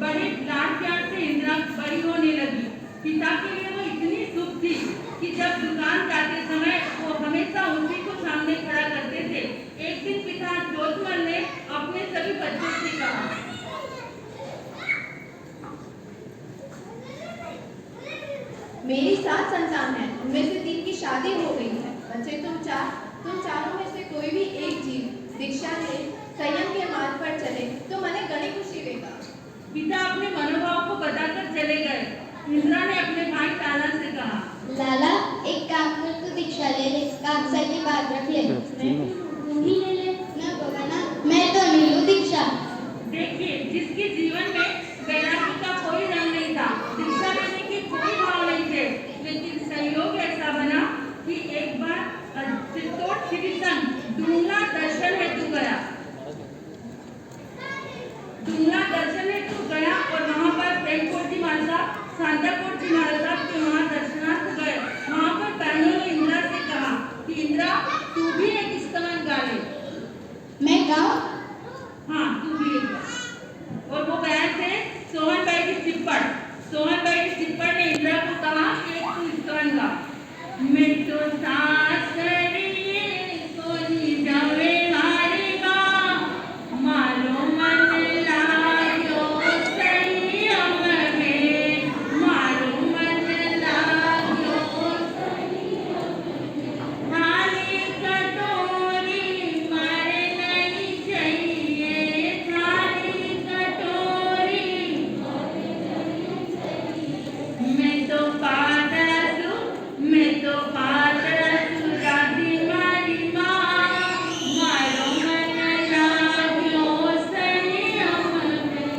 बड़े लाड प्यार से इंदिरा बड़ी होने लगी। पिता के लिए वो इतनी शुभ थी कि जब दुकान जाते समय वो हमेशा उसी को सामने खड़ा करते थे। एक दिन पिता जोतमल ने अपने सभी बच्चों से कहा, मेरी 7 संतान है, उनमें से 3 की शादी हो गई है। बच्चे तुम चारों में से कोई भी एक जीव दीक्षा ले, संयम के मार्ग पर चले तो मने घनी खुशी लेगा। पिता अपने मनोभाव को बताकर चले गए। इंदिरा ने अपने भाई लाला से कहा, लाला एक काम कर, तू दीक्षा ले ले, कागजा की बात रख ले। तू ही ले ले ना बाबा ना, मैं तो नहीं लूं दीक्षा। देखिए, जिसके जीवन में वैराग्य का कोई रंग नहीं था, दीक्षा लेने के कोई भाव नहीं थे, लेकिन संयोग ऐसा बना कि एक बार चित्तौड़ श्री संत डूंगला दर्शन हेतु गया। डूंगला दर्शन हेतु गया और वहाँ पर प्रेमकोट जी महाराज साहब, शांताकोट जी महाराज साहब के वहाँ दर्शनार्थ गए। वहाँ पर बहनों ने इंदिरा से कहा कि इंदिरा तू भी एक स्तवन गा ले। मैं गाऊं? हाँ, तू भी एक गा। और वो बहन थे सोहन बाई की चिप्पड़। सोहन बाई की चिप्पड़ ने इंदिरा को कहा कि एक तू स्तवन गा। मैं तो सासरी सोनी जावे हारी गा, मारो मन लायो संयम में, मारो मन लायो थाली कटोरी मारे नहीं चाहिए, थाली कटोरी मैं तो पादरसु, मैं तो पादरसु राधी मारी माँ, मारो मन लाग्यो संयम में।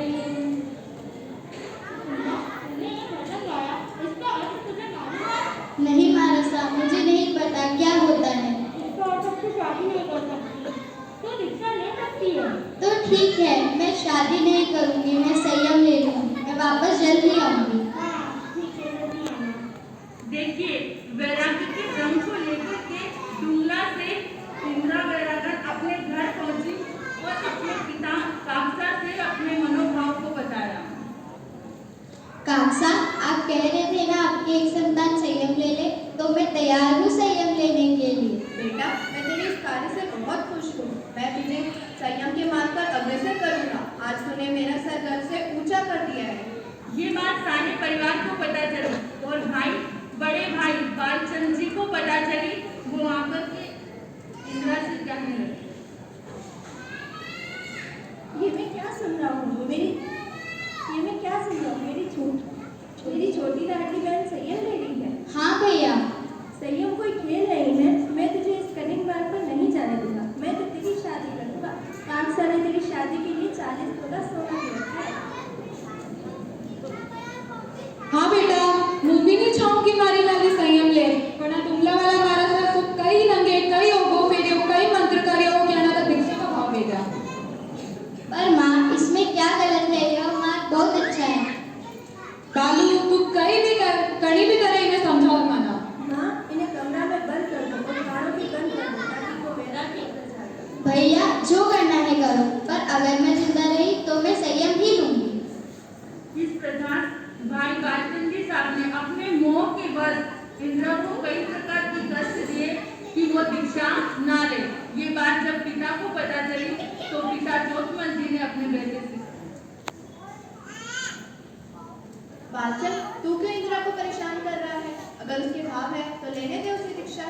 नहीं महाराज साहब, मुझे नहीं पता क्या होता है। शादी नहीं कर सकती तो दीक्षा ले सकती है। तो ठीक है, मैं शादी नहीं करूंगी, मैं संयम ले लूंगी, मैं वापस जल्द ही आऊंगी। देखिए, वैराग्य के क्रम को लेकर के डूंगला से इंदिरा वैरागन अपने घर पहुंची और अपने पिता कागजा से अपने मनोभाव को बताया। कागजा, आप कह रहे थे ना आपकी एक संतान संयम ले ले, तो मैं तैयार हूँ संयम लेने के लिए। बेटा, मैं तेरे इस कार्य से बहुत खुश हूँ। मैं तुझे संयम के मार्ग पर अग्रसर करूँगा। आज तूने मेरा सर गर्व से ऊंचा कर दिया है। ये बात सारे परिवार को पता चली और बड़े भाई बालचंद जी को पता चली। वो आकर के इंदिरा से कहने लगे, ये मैं क्या सुन रहा हूँ? मेरी छोटी लाडली बहन संयम ले रही है। हाँ भैया। संयम कोई खेल नहीं है। मैं तुझे इस कठिन मार्ग पर नहीं जाने दूंगा। मैं तो तेरी शादी करूंगा। कागजा ने तेरी शादी के लिए 40 तोला सोना दे रखा है। हाँ बेटा, હું બી નહીં ચાહું કે મારી લાલી સંયમ લે, પણ આ ડુંગલાવાળા મારા સાથ તો કઈ રંગે કઈ ઓગો ફેર્યો, કઈ મંત્ર કર્યો કે આના તો દીક્ષા का भाव भेजा। पर माँ, इसमें क्या गलत है? यह मार्ग बहुत अच्छा है। बालू, तू कहीं भी तरह इन्हें समझाओ माना। माँ, इन्हें कमरा में बंद कर दो और कानों की बंद कर दो ताकि वो वैराग्य उतर जाए। भैया, जो करना है करो, पर अगर मैं जिंदा रही तो मैं संयम ही लूंगी। इस प्रकार भाई बालचंद जी साहब ने अपने मोह के बस इंदिरा को कई प्रकार की कष्ट दिए कि वो दीक्षा ना ले। ये बात जब पिता को पता चली तो पिता जोतमल जी ने अपने बेटे से, बालचंद, तू क्यों इंदिरा को परेशान कर रहा है? अगर उसके भाव है तो लेने दे उसे दीक्षा।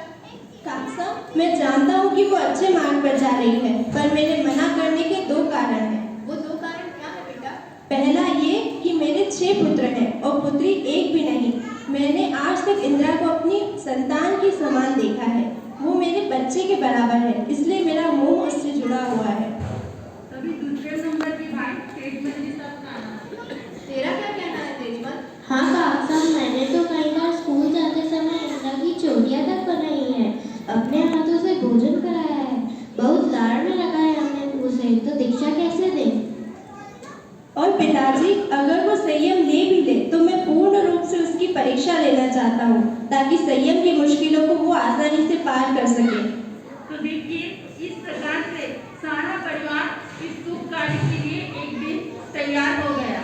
कागजा, मैं जानता हूँ कि वो अच्छे मार्ग पर जा रही है, पर मेरे मना करने के 2 कारण हैं। वो 2 कारण क्या है बेटा? पहला ये कि मेरे 6 पुत्र हैं और पुत्री एक भी नहीं। मैंने आज तक इंदिरा को अपनी संतान के समान देखा है। वो मेरे बच्चे के बराबर है, इसलिए मेरा मोह उससे जुड़ा हुआ है। तभी दूसरे नंबर के भाई तेजमल जी साहब का आना। तेरा क्या कहना है तेजमल? हाँ कागजा, मैंने तो कई बार स्कूल जाते समय इंदिरा की चोटियाँ तक बनाई है, अपने हाथों से भोजन कराया है, बहुत लाड़ में रखा है हमने उसे, तो दीक्षा कैसे दें? और पिताजी, अगर वो संयम ले भी ले तो मैं पूर्ण रूप से उसकी परीक्षा लेना चाहता हूँ ताकि संयम की मुश्किलों को वो आसानी से पार कर सके। तो देखिए, इस प्रकार से सारा परिवार इस शुभ कार्य के लिए एक दिन तैयार हो गया।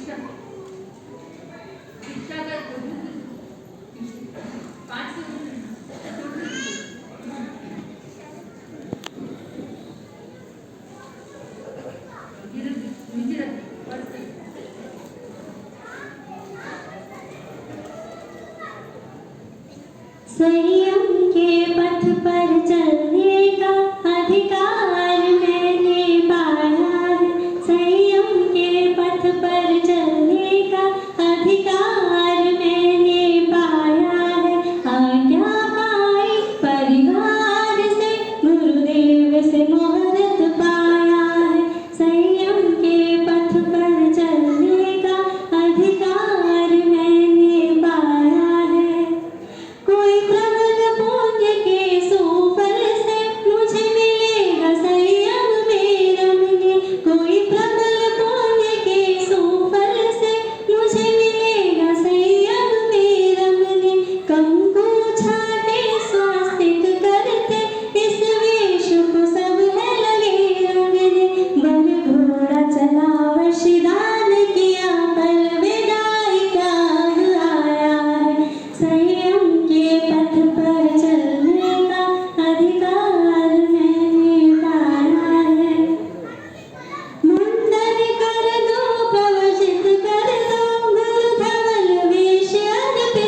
दीक्षा दीक्षा का 5 नीचे रख संयम के पथ पर चलने का